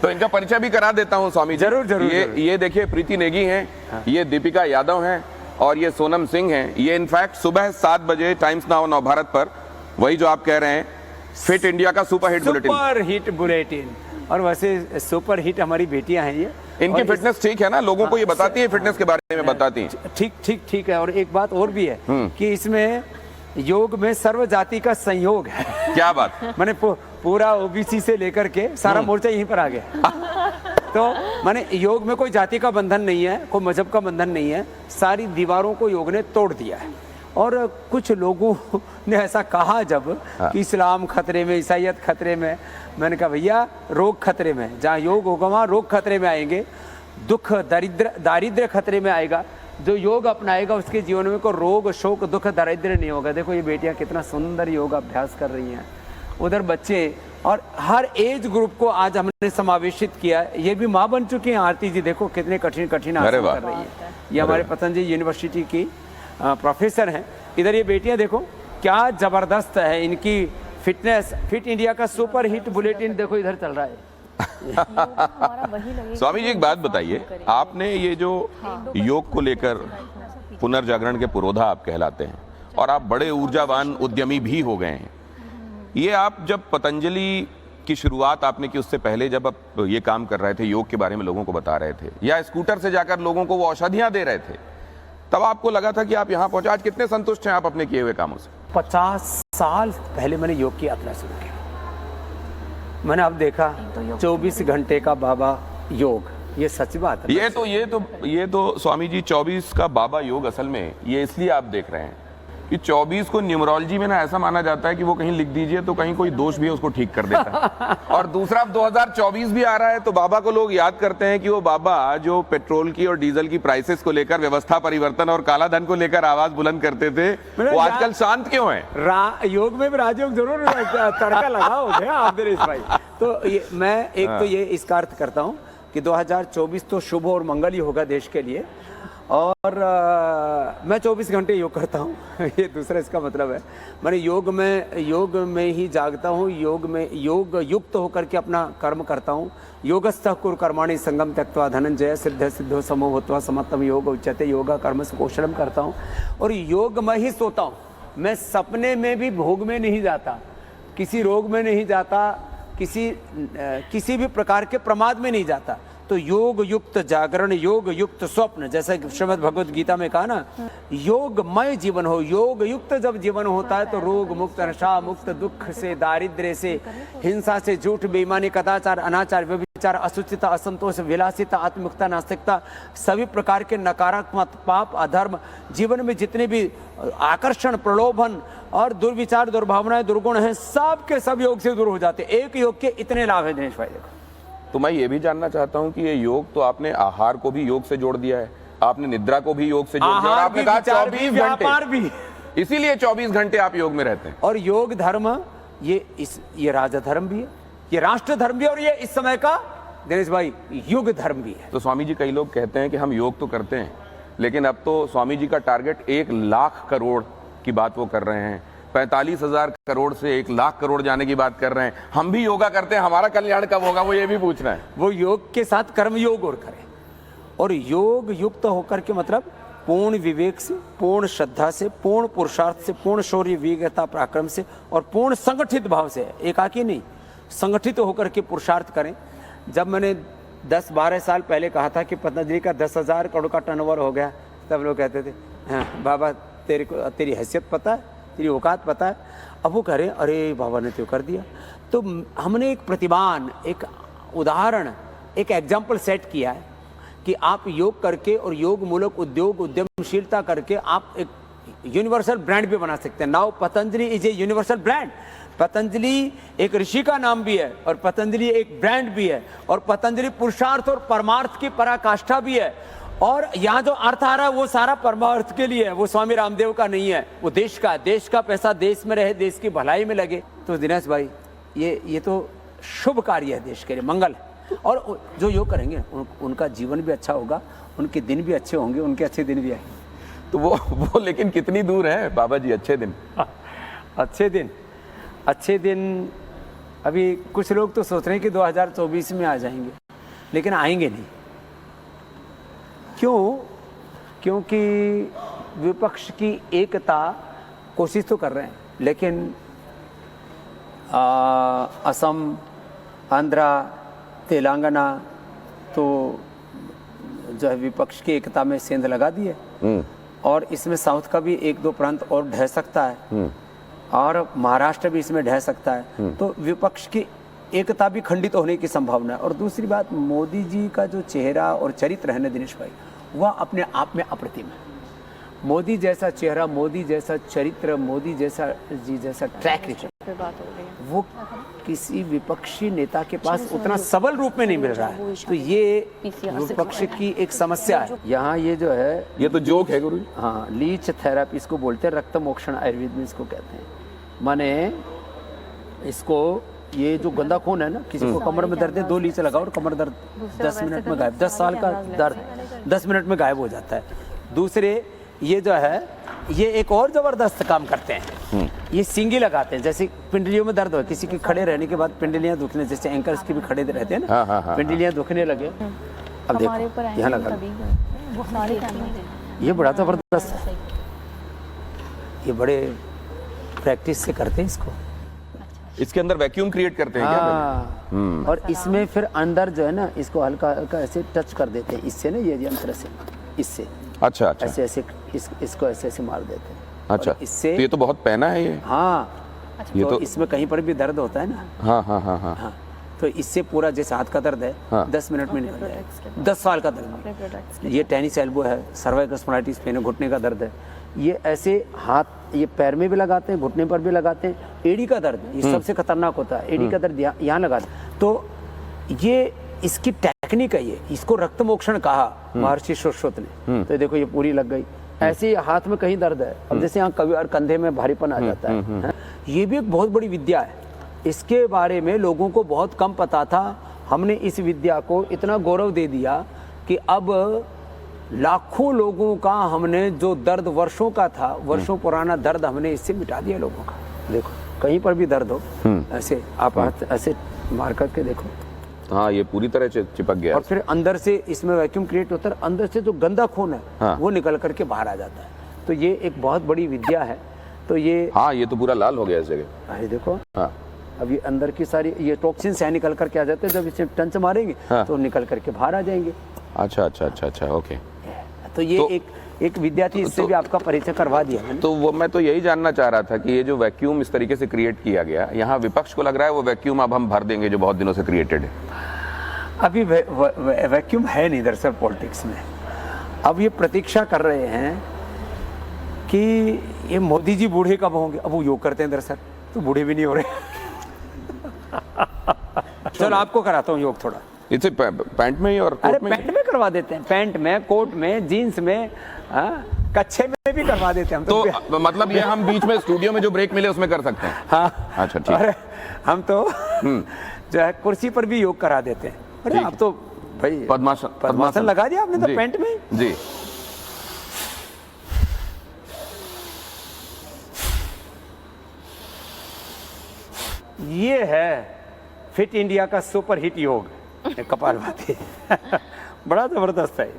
तो इनका परिचय भी करा देता हूं स्वामी। जरूर जरूर। ये देखिए, प्रीति नेगी हैं, ये दीपिका यादव हैं और ये सोनम सिंह हैं। ये इनफैक्ट सुबह 7 बजे टाइम्स नाउ नव भारत पर, वही जो आप कह रहे हैं, फिट इंडिया का सुपर हिट बुलेटिन। और वैसे सुपर हिट हमारी बेटियां हैं ये। इनकी फिटनेस ठीक है ना, लोगों को ये बताती है, फिटनेस के बारे में बताती है। ठीक है। और एक बात और भी है कि इसमें योग में सर्व जाति का संयोग है। क्या बात। मैंने पूरा ओबीसी से लेकर के सारा मोर्चा यहीं पर आ गया। तो माने योग में कोई जाति का बंधन नहीं है, कोई मजहब का बंधन नहीं है, सारी दीवारों को योग ने तोड़ दिया है। और कुछ लोगों ने ऐसा कहा जब कि इस्लाम खतरे में, ईसाईयत खतरे में, मैंने कहा भैया रोग खतरे में, जहाँ योग होगा वहाँ रोग खतरे में आएंगे, दुख दारिद्र्य खतरे में आएगा। जो योग अपनाएगा उसके जीवन में कोई रोग शोक दुख दारिद्र्य नहीं होगा। देखो ये बेटियां कितना सुंदर योग अभ्यास कर रही हैं, उधर बच्चे, और हर एज ग्रुप को आज हमने समावेशित किया। ये भी माँ बन चुकी हैं। आरती जी देखो कितने कठिन कठिन आसन कर रही है। ये हमारे पतंजलि यूनिवर्सिटी की प्रोफेसर हैं। इधर ये बेटियां देखो क्या जबरदस्त है इनकी फिटनेस। फिट इंडिया का सुपर हिट बुलेटिन देखो इधर चल रहा है। स्वामी जी एक बात बताइए, आपने ये जो योग को लेकर पुनर्जागरण के पुरोधा आप कहलाते हैं और आप बड़े ऊर्जावान उद्यमी भी हो गए हैं। ये आप जब पतंजलि की शुरुआत आपने की, उससे पहले जब आप ये काम कर रहे थे, योग के बारे में लोगों को बता रहे थे या स्कूटर से जाकर लोगों को वो औषधियां दे रहे थे, तब आपको लगा था कि आप यहाँ पहुंचे। आज कितने संतुष्ट हैं आप अपने किए हुए कामों से? 50 साल पहले मैंने योग की यात्रा शुरू की। मैंने अब देखा 24 घंटे का बाबा योग, ये सच बात है। ये तो स्वामी जी 24 का बाबा योग असल में ये इसलिए आप देख रहे हैं कि 24 को न्यूमरोलॉजी में ना ऐसा माना जाता है कि वो कहीं लिख दीजिए तो कहीं कोई दोष भी है उसको ठीक कर देता है। और दूसरा 2024 भी आ रहा है तो बाबा को लोग याद करते हैं कि वो बाबा जो पेट्रोल की और डीजल की प्राइसेस को लेकर, व्यवस्था परिवर्तन और काला धन को लेकर आवाज बुलंद करते थे, वो आजकल शांत क्यों है? योग में भी राजयोग जरूर तड़का लगाओ आप दिनेश भाई। तो ये मैं एक तो ये इसका अर्थ करता हूँ कि 2024 तो शुभ और मंगल ही होगा देश के लिए। और मैं 24 घंटे योग करता हूँ। ये दूसरा इसका मतलब है। मैंने योग में ही जागता हूँ, योग युक्त होकर के अपना कर्म करता हूँ। योगस्थः कुरु कर्माणि संगम त्यक्त्वा धनंजय सिद्ध सिद्धो समो भूत्वा समत्तम योग उच्यते योगा कर्म से कौशलम करता हूँ। और योग में ही सोता हूँ। मैं सपने में भी भोग में नहीं जाता, किसी रोग में नहीं जाता, किसी भी प्रकार के प्रमाद में नहीं जाता। तो योग युक्त जागरण, योग युक्त स्वप्न, जैसे श्रीमद् भगवद गीता में कहा ना, योगमय जीवन हो। योग युक्त जब जीवन होता है तो रोग मुक्त, नशा मुक्त, दुख से, दारिद्र्य से, हिंसा से, झूठ, बेईमानी, कदाचार, अनाचार, व्यभिचार, असुचिता, असंतोष, विलासिता, आत्ममुक्ता, नास्तिकता, सभी प्रकार के नकारात्मक पाप, अधर्म, जीवन में जितने भी आकर्षण, प्रलोभन और दुर्विचार, दुर्भावनाएं, दुर्गुण हैं, सब के सब योग से दूर हो जाते। एक योग के इतने लाभ है दिनेश भाई। देखो तो मैं ये भी जानना चाहता हूँ कि ये योग तो आपने आहार को भी योग से जोड़ दिया है, आपने निद्रा को भी योग से जोड़ दिया, और आपने कहा 24 घंटे, इसीलिए 24 घंटे आप योग में रहते हैं। और योग धर्म ये राजा धर्म भी है, ये राष्ट्र धर्म भी है, और ये इस समय का दिनेश भाई युग धर्म भी है। तो स्वामी जी कई लोग कहते हैं कि हम योग तो करते हैं, लेकिन अब तो स्वामी जी का टारगेट 1 लाख करोड़ की बात वो कर रहे हैं, 45,000 करोड़ से 1 लाख करोड़ जाने की बात कर रहे हैं। हम भी योगा करते हैं, हमारा कल्याण कब होगा वो ये भी पूछ रहे हैं। वो योग के साथ कर्म योग और करें, और योग युक्त होकर के मतलब पूर्ण विवेक से, पूर्ण श्रद्धा से, पूर्ण पुरुषार्थ से, पूर्ण शौर्य, वीरता, पराक्रम से और पूर्ण संगठित भाव से, एकाकी नहीं, संगठित होकर के पुरुषार्थ करें। जब मैंने 10-12 साल पहले कहा था कि पतंजलि का 10,000 करोड़ का टर्नओवर हो गया, तब लोग कहते थे हाँ बाबा तेरी हैसियत पता है, तेरी औकात पता है। अब वो कह रहे अरे बाबा ने तो कर दिया। तो हमने एक प्रतिमान, एक उदाहरण, एक एग्जाम्पल सेट किया है कि आप योग करके और योग मूलक उद्योग, उद्यमशीलता करके आप एक यूनिवर्सल ब्रांड भी बना सकते हैं। Now Patanjali is a universal brand. Patanjali एक ऋषि का नाम भी है और पतंजलि एक ब्रांड भी है, और पतंजलि पुरुषार्थ और परमार्थ की पराकाष्ठा भी है। और यहाँ जो अर्थ आ रहा है वो सारा परमार्थ के लिए है, वो स्वामी रामदेव का नहीं है, वो देश का पैसा देश में रहे, देश की भलाई में लगे। तो दिनेश भाई ये तो शुभ कार्य है, देश के लिए मंगल है। और जो योग करेंगे उनका जीवन भी अच्छा होगा, उनके दिन भी अच्छे होंगे, उनके अच्छे दिन भी आएंगे। तो वो लेकिन कितनी दूर है बाबा जी अच्छे दिन? अच्छे दिन अभी कुछ लोग तो सोच रहे हैं कि 2024 में आ जाएंगे, लेकिन आएंगे नहीं। क्यों? क्योंकि विपक्ष की एकता कोशिश तो कर रहे हैं, लेकिन असम, आंध्रा, तेलंगाना तो जो है विपक्ष की एकता में सेंध लगा दी है। और इसमें साउथ का भी एक दो प्रांत और ढह सकता है और महाराष्ट्र भी इसमें ढह सकता है। तो विपक्ष की एकता भी खंडित होने की संभावना है। और दूसरी बात, मोदी जी का जो चेहरा और चरित्र है ना दिनेश भाई, वह अपने आप में अप्रतिम है। मोदी जैसा चेहरा, मोदी जैसा चरित्र, मोदी जैसा ट्रैक रिकॉर्ड वो किसी विपक्षी नेता के पास उतना सबल रूप में नहीं मिल रहा है। तो ये विपक्ष की एक समस्या है। यहाँ ये जो है, ये तो जोक है गुरु। हाँ, लीच थेरेपी इसको बोलते हैं, रक्त मोक्षण आयुर्वेद में इसको कहते हैं। माने इसको, ये जो गंदा खून है ना, किसी को कमर में दर्द है, 2 लीच लगाओ और कमर दर्द 10 मिनट में गायब। 10 साल का दर्द 10 मिनट में गायब हो जाता है। दूसरे ये जो है, ये एक और जबरदस्त काम करते हैं, ये सींगी लगाते हैं। जैसे पिंडलियों में दर्द हो, किसी के खड़े रहने के बाद पिंडलियां दुखने, जैसे एंकर्स की भी खड़े रहते हैं ना, पिंडलियां दुखने लगे। अब देखो यहाँ लगा, ये बड़ा जबरदस्त है। ये बड़े प्रैक्टिस से करते हैं इसको। इसके अंदर वैक्यूम क्रिएट करते हैं क्या? और इसमें फिर अंदर जो है ना, इसको हल्का हल्का ऐसे टच कर देते हैं, इससे ना, ये यंत्र से, इससे अच्छा अच्छा, ऐसे ऐसे इसको ऐसे ऐसे मार देते हैं। अच्छा, इससे तो ये तो बहुत पहना है ये। हाँ, ये तो इसमें कहीं पर भी दर्द होता है ना, हाँ हाँ हाँ हाँ, हाँ, तो इससे पूरा, जैसे हाथ का दर्द है, 10 मिनट में निकल जाएगा। 10 साल का दर्द, ये टेनिस एल्बो है, सर्वाइकल स्पॉन्डिलाइटिस पेन है, घुटने का दर्द है, ये ऐसे हाथ, ये पैर में भी लगाते हैं, घुटने पर भी लगाते हैं। एड़ी का दर्द, ये सबसे खतरनाक होता है, एड़ी का दर्द यहाँ लगाते हैं। तो ये इसकी टेक्निक है, ये इसको रक्त मोक्षण कहा महर्षि सुश्रुत ने। तो देखो ये पूरी लग गई। ऐसे हाथ में कहीं दर्द है, अब जैसे यहाँ कभी और कंधे में भारीपन आ जाता है, ये भी एक बहुत बड़ी विद्या है। इसके बारे में लोगों को बहुत कम पता था। हमने इस विद्या को इतना गौरव दे दिया कि अब लाखों लोगों का, हमने जो दर्द वर्षों का था, वर्षों पुराना दर्द हमने इससे मिटा दिया लोगों का। देखो कहीं पर भी दर्द हो, ऐसे आप हाथ ऐसे मार करके देखो, हाँ, ये पूरी तरह चिपक गया। और फिर अंदर से इसमें वैक्यूम क्रिएट होता है, अंदर से जो गंदा खून है वो निकल करके बाहर आ जाता है। तो ये एक बहुत बड़ी विद्या है। तो ये, हाँ, ये तो पूरा लाल हो गया इस जगह। अरे देखो, हाँ, अब ये अंदर की सारी ये टॉक्सिन्स है, निकल करके आ जाते हैं। जब इसे टंच मारेंगे तो निकल करके बाहर आ जाएंगे। अच्छा अच्छा अच्छा अच्छा, ओके। तो ये एक विद्या थी, इससे भी आपका परिचय करवा दिया मैंने। तो वो मैं तो यही जानना चाह रहा था कि ये जो वैक्यूम इस तरीके से क्रिएट किया गया, यहाँ विपक्ष को लग रहा है वो वैक्यूम अब हम भर देंगे जो बहुत दिनों से क्रिएटेड है। अभी वैक्यूम है नहीं दरअसल पॉलिटिक्स में। अब ये प्रतीक्षा कर रहे हैं कि ये मोदी जी बूढ़े कब होंगे। अब वो योग करते हैं दरअसल, तो बूढ़े भी नहीं हो रहे। चलो आपको कराता हूँ योग थोड़ा। इसे पैंट में ही और अरे कोट में? पैंट में करवा देते हैं, पैंट में, कोट में, जीन्स में, कच्छे में भी करवा देते हैं हम तो मतलब ये हम बीच में स्टूडियो में जो ब्रेक मिले उसमें कर सकते हैं? हाँ, अच्छा ठीक। अरे हम तो जो है कुर्सी पर भी योग करा देते हैं। अरे आप तो भाई पद्मासन लगा दिया आपने तो पैंट में जी। ये है फिट इंडिया का सुपर हिट योग, कपालभाति। बड़ा जबरदस्त है।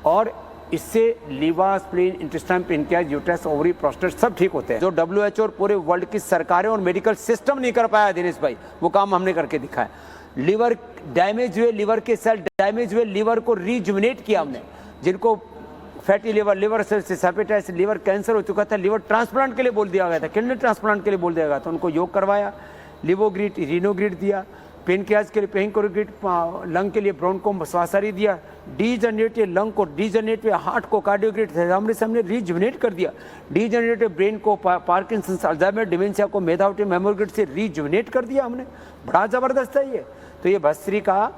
और इससे liver, spleen, intestine, pancreas, uterus, ovary, prostate सब ठीक होते हैं। जो WHO और पूरे वर्ल्ड की सरकारें और मेडिकल सिस्टम नहीं कर पाया दिनेश भाई, वो काम हमने करके दिखाया। लीवर डैमेज हुए, लीवर के सेल डैमेज हुए, लीवर को रिजुविनेट किया हमने। जिनको fatty liver, liver cells, hepatitis, liver cancer हो चुका था, लीवर ट्रांसप्लांट के लिए बोल दिया गया था, किडनी ट्रांसप्लांट के लिए बोल दिया गया था, उनको योग करवाया, लिवोग्रिड, रिनोग्रिड दिया, पेनक्रियाज के लिए पेनक्रोग्रिड, लंग के लिए ब्रोंकोस्वासारी दिया, डीजनरेटिव लंग को, डीजनरेटिव हार्ट को कार्डियोग्रिड हमने रिजुविनेट कर दिया, डीजनरेटिव ब्रेन को, पार्किंसंस, अल्जाइमर, डिमेंशिया को मेधाविटिव मेमोग्रिड से रिजुविनेट कर दिया हमने। बड़ा जबरदस्त है ये। तो ये भस्त्री का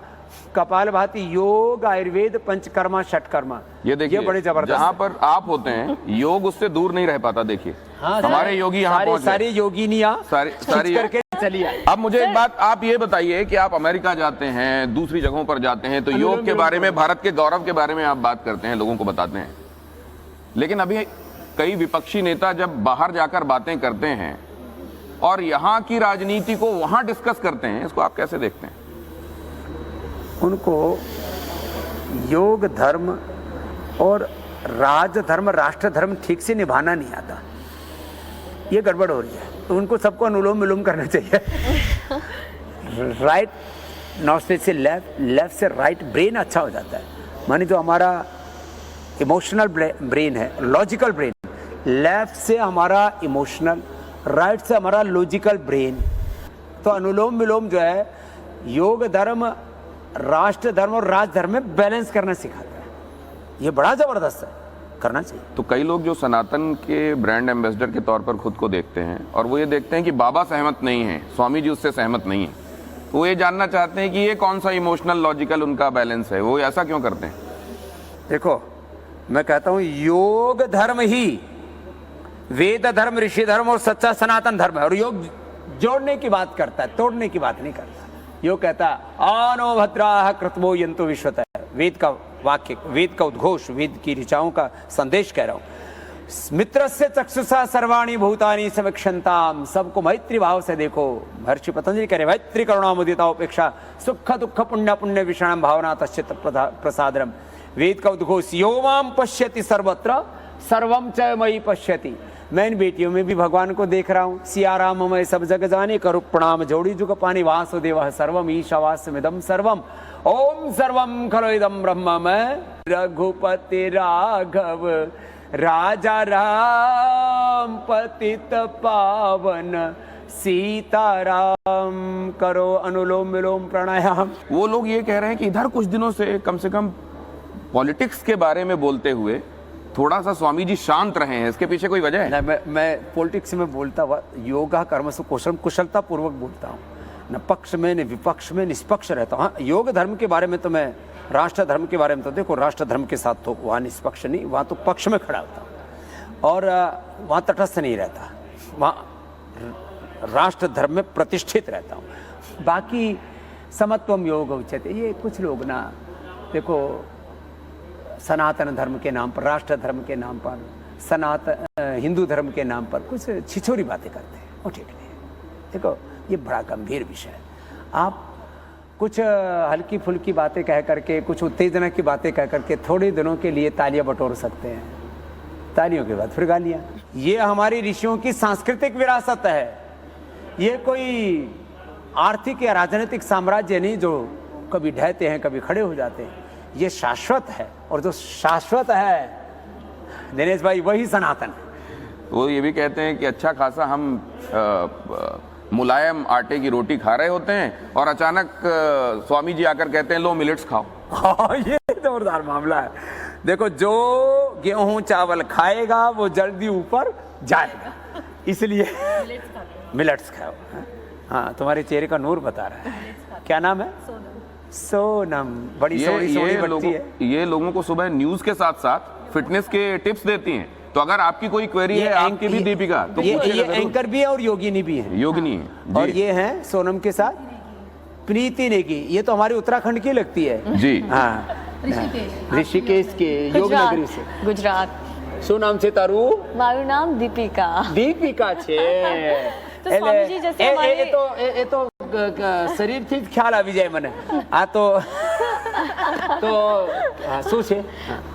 कपालभाति योग, आयुर्वेद, पंचकर्मा, षटकर्मा, ये देखिए बड़े जबरदस्त। जहाँ पर आप होते हैं योग उससे दूर नहीं रह पाता। देखिए हमारे योगी यहाँ पहुंच गए, सारी योगिनियाँ सारी करके चलिए। अब मुझे एक बात आप ये बताइए कि आप अमेरिका जाते हैं, दूसरी जगहों पर जाते हैं, तो योग के बारे में, भारत के गौरव के बारे में आप बात करते हैं, लोगों को बताते हैं। लेकिन अभी कई विपक्षी नेता जब बाहर जाकर बातें करते हैं और यहाँ की राजनीति को वहां डिस्कस करते हैं, इसको आप कैसे देखते हैं? उनको योग धर्म और राज धर्म, राष्ट्र धर्म ठीक से निभाना नहीं आता। ये गड़बड़ हो रही है। तो उनको सबको अनुलोम विलोम करना चाहिए। राइट नॉस्ट्रिल से लेफ्ट, लेफ्ट से राइट, ब्रेन अच्छा हो जाता है। माने जो हमारा इमोशनल ब्रेन है, लॉजिकल ब्रेन। लेफ्ट से हमारा इमोशनल, राइट से हमारा लॉजिकल ब्रेन। तो अनुलोम विलोम जो है योग धर्म, राष्ट्र धर्म और राज धर्म में बैलेंस करना सिखाता है। ये बड़ा जबरदस्त है, करना चाहिए। तो कई लोग जो सनातन के ब्रांड एम्बेसडर के तौर पर खुद को देखते हैं और वो ये देखते हैं कि बाबा सहमत नहीं है, स्वामी जी उससे सहमत नहीं है, तो वो ये जानना चाहते हैं कि ये कौन सा इमोशनल लॉजिकल उनका बैलेंस है, वो ऐसा क्यों करते हैं? देखो, मैं कहता हूं योग धर्म ही वेद धर्म, ऋषि धर्म और सच्चा सनातन धर्म है। और योग जोड़ने की बात करता है, तोड़ने की बात नहीं करता। योग कहता है आनो भद्राः कृतवो यन्तु विश्वतः। वेद का वाक्य, वेद का उद्घोष, वेद की ऋचाओं का संदेश कह रहा हूं। मित्रस्य चक्षुषा सर्वाणि भूतानि समीक्षन्ताम। सबको मैत्री भाव से देखो। महर्षि पतंजलि कह रहे मैत्री करुणा मुदिता उपेक्षा सुख दुख पुण्य पुण्य विषाणम भावना तच्चित प्रसादरम। वेद का उद्घोष यो माम पश्यति सर्वत्र सर्वम च मयि पश्यति। मैं इन बेटियों में भी भगवान को देख रहा हूँ। सियाराम मैं सब जग जाने, करू प्रणाम जोड़ी जुग पानी, वासुदेव सर्वम ईशावास्यमिदं सर्वम, ओम सर्वम खलो इदं ब्रह्म। मैं रघुपति राघव राजा राम पतित पावन सीताराम। करो अनुलोम विलोम प्राणायाम। वो लोग ये कह रहे हैं कि इधर कुछ दिनों से कम पॉलिटिक्स के बारे में बोलते हुए थोड़ा सा स्वामी जी शांत रहे हैं, इसके पीछे कोई वजह है? मैं पॉलिटिक्स में बोलता हुआ योगा कर्म से कुशलता पूर्वक बोलता हूँ। न पक्ष में न विपक्ष में, निष्पक्ष रहता हूँ। हाँ, योग धर्म के बारे में तो मैं, राष्ट्र धर्म के बारे में तो देखो, राष्ट्र धर्म के साथ तो वहाँ निष्पक्ष नहीं, वहाँ तो पक्ष में खड़ा होता हूँ और वहाँ तटस्थ नहीं रहता, वहाँ राष्ट्र धर्म में प्रतिष्ठित रहता हूँ। बाकी समत्वम योग उच्यते, ये कुछ लोग ना देखो सनातन धर्म के नाम पर, राष्ट्र धर्म के नाम पर, हिंदू धर्म के नाम पर कुछ छिछोरी बातें करते हैं, वो ठीक नहीं है। देखो, ये बड़ा गंभीर विषय है। आप कुछ हल्की फुल्की बातें कह करके, कुछ उत्तेजना की बातें कह करके थोड़े दिनों के लिए तालियां बटोर सकते हैं, तालियों के बाद फिर गालियां। ये हमारी ऋषियों की सांस्कृतिक विरासत है। ये कोई आर्थिक या राजनीतिक साम्राज्य नहीं जो कभी ढहते हैं कभी खड़े हो जाते हैं। ये शाश्वत है, और जो शाश्वत है दिनेश भाई वही सनातन है। वो ये भी कहते हैं कि अच्छा खासा हम मुलायम आटे की रोटी खा रहे होते हैं और अचानक स्वामी जी आकर कहते हैं लो मिलेट्स खाओ। हाँ, ये जोरदार मामला है। देखो, जो गेहूं चावल खाएगा वो जल्दी ऊपर जाएगा, इसलिए मिलेट्स खाओ। हाँ, तुम्हारे चेहरे का नूर बता रहा है। क्या नाम है? सोनम। बड़ी सोनी बच्ची है। ये लोगों को सुबह न्यूज के साथ साथ फिटनेस के टिप्स देती हैं। तो अगर आपकी कोई क्वेरी है, आपकी भी दीपिका, तो ये एंकर भी है और योगिनी भी है। योगिनी है। और ये है सोनम के साथ प्रीति नेगी। ये तो हमारी उत्तराखंड की लगती है जी। हाँ, ऋषिकेश के योग नगरी से, गुजरात। શું નામ છે તારું? મારું નામ દીપિકા। દીપિકા છે। તો સ્વામીજી જैसे हमारे એ તો શરીરથી જ ખ્યાલ આવી જાય મને। આ તો શું છે?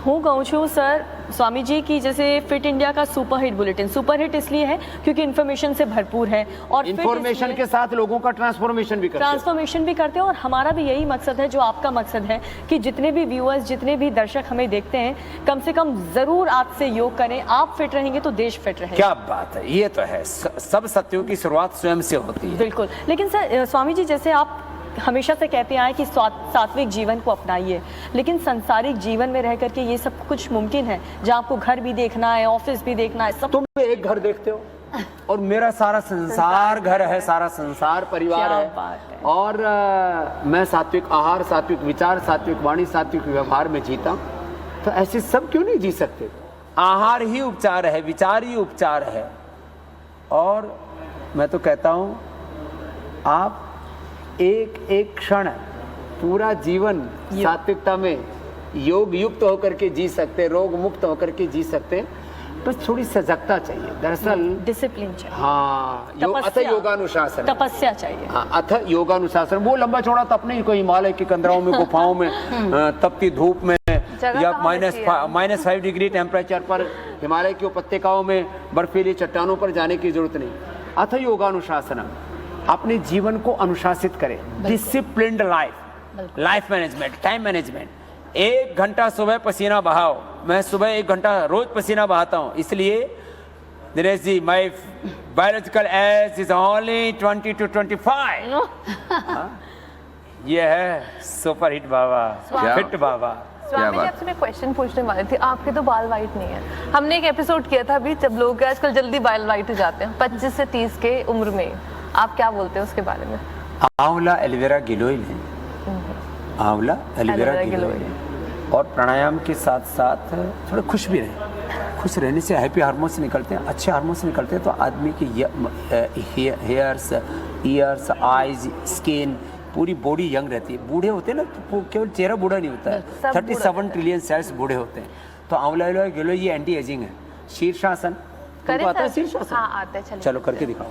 હું કહું છું સર, स्वामी जी की जैसे फिट इंडिया का super hit bulletin, super hit इसलिए है क्योंकि इन्फॉर्मेशन से भरपूर है और इन्फॉर्मेशन के साथ लोगों का ट्रांसफॉर्मेशन भी करते हैं। और हमारा भी यही मकसद है जो आपका मकसद है कि जितने भी व्यूअर्स, जितने भी दर्शक हमें देखते हैं, कम से कम जरूर आज से योग करें। आप फिट रहेंगे तो देश फिट रहेगा। क्या बात है, ये तो है। सब सत्यों की शुरुआत स्वयं से होती है। बिल्कुल। लेकिन सर स्वामी जी, जैसे आप हमेशा से कहते आए कि सात्विक जीवन को अपनाइए, लेकिन संसारिक जीवन में रह करके ये सब कुछ मुमकिन है, जहाँ आपको घर भी देखना है, ऑफिस भी देखना है, सब। तुम एक घर देखते हो और मेरा सारा संसार घर है, सारा संसार परिवार है। और मैं सात्विक आहार, सात्विक विचार, सात्विक वाणी, सात्विक व्यवहार में जीता हूँ। तो ऐसे सब क्यों नहीं जी सकते? आहार ही उपचार है, विचार ही उपचार है। और मैं तो कहता हूँ आप एक एक क्षण पूरा जीवन सात्विकता में योग युक्त होकर के जी सकते, रोग मुक्त होकर के जी सकते। बस थोड़ी सजगता चाहिए, दरअसल डिसिप्लिन चाहिए। हाँ, अथ योगानुशासन, तपस्या चाहिए। हाँ, अथ योगानुशासन। वो लंबा चौड़ा तप नहीं, कोई हिमालय के कंदराओं में, गुफाओं में, तपती धूप में, या -5 डिग्री टेम्परेचर पर हिमालय की उपत्यकाओं में बर्फीली चट्टानों पर जाने की जरूरत नहीं। अथ योगानुशासन, अपने जीवन को अनुशासित करें। Disciplined life management, time management, 1 घंटा सुबह पसीना बहाओ। मैं सुबह 1 घंटा रोज पसीना बहाता हूँ, इसलिए Dinesh ji my biological age is only 20 to 25। ये है सुपर हिट बाबा, फिट बाबा। स्वामी जी, आपसे मैं क्वेश्चन पूछने वाली थी। आपके तो बाल वाइट नहीं है। हमने एक एपिसोड किया था अभी, जब लोग आजकल जल्दी बाल वाइट हो जाते हैं 25 से 30 के उम्र में। आप क्या बोलते हैं उसके बारे में? आंवला एलोवेरा गिलोय लें, आंवला एलोवेरा गिलोय लें, और प्राणायाम के साथ साथ थोड़ा खुश भी रहें। खुश रहने से हैप्पी हार्मोन्स निकलते हैं, अच्छे हार्मोन्स निकलते हैं, तो आदमी की हेयर्स, ईयर्स, आईज, स्किन, पूरी बॉडी यंग रहती है। बूढ़े होते हैं ना तो केवल चेहरा बूढ़ा नहीं होता है, 37 ट्रिलियन सेल्स बूढ़े होते हैं। तो आंवला एलोवेरा गिलोय ये एंटी एजिंग है। शीर्षासन तुमको आता है? शीर्षासन हाँ, आता है। चलो करके दिखाओ।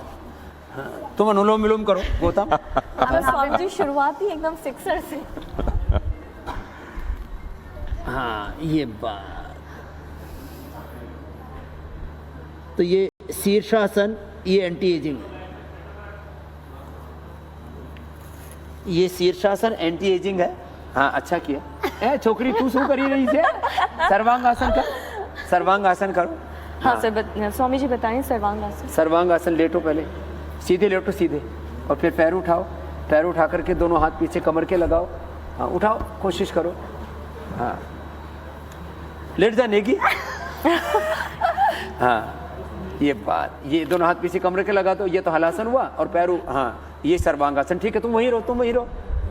हाँ, तुम अनुलोम विलोम करो गौतम। स्वामी जी शुरुआत ही एकदम सिक्सर से। हाँ, ये बात। तो ये शीर्षासन, ये एंटी एजिंग है। ये शीर्षासन एंटी एजिंग है। हाँ, अच्छा किया। ए छोकरी तू शू करी रही से? सर्वांगासन कर, सर्वांगासन करो। हाँ सर, स्वामी जी बताएं सर्वांगासन। सर्वांगासन लेटो, पहले सीधे लेटो, सीधे, और फिर पैर उठाओ। पैर उठा करके दोनों हाथ पीछे कमर के लगाओ। हाँ, उठाओ, कोशिश करो। हाँ, लेट जाने की। हाँ, ये बात, ये दोनों हाथ पीछे कमर के लगा दो। ये तो हलासन हुआ, और पैर हाँ, ये सर्वांगासन। ठीक है, तुम वहीं रहो, तुम वहीं रहो।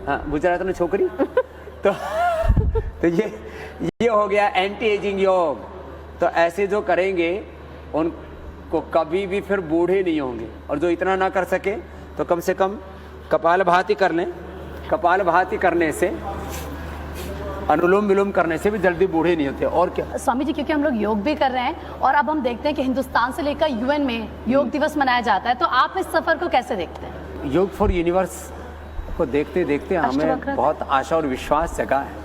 हाँ, गुजरात में छोकरी। तो ये हो गया एंटी एजिंग योग। तो ऐसे जो करेंगे उनको कभी भी फिर बूढ़े नहीं होंगे, और जो इतना ना कर सके तो कम से कम कपालभाति कर लें। कपालभाति करने से, अनुलोम विलोम करने से भी जल्दी बूढ़े नहीं होते। और क्या स्वामी जी, क्योंकि हम लोग योग भी कर रहे हैं और अब हम देखते हैं कि हिंदुस्तान से लेकर यूएन में योग दिवस मनाया जाता है, तो आप इस सफर को कैसे देखते हैं? योग फॉर यूनिवर्स को देखते देखते हमें बहुत आशा और विश्वास जगा है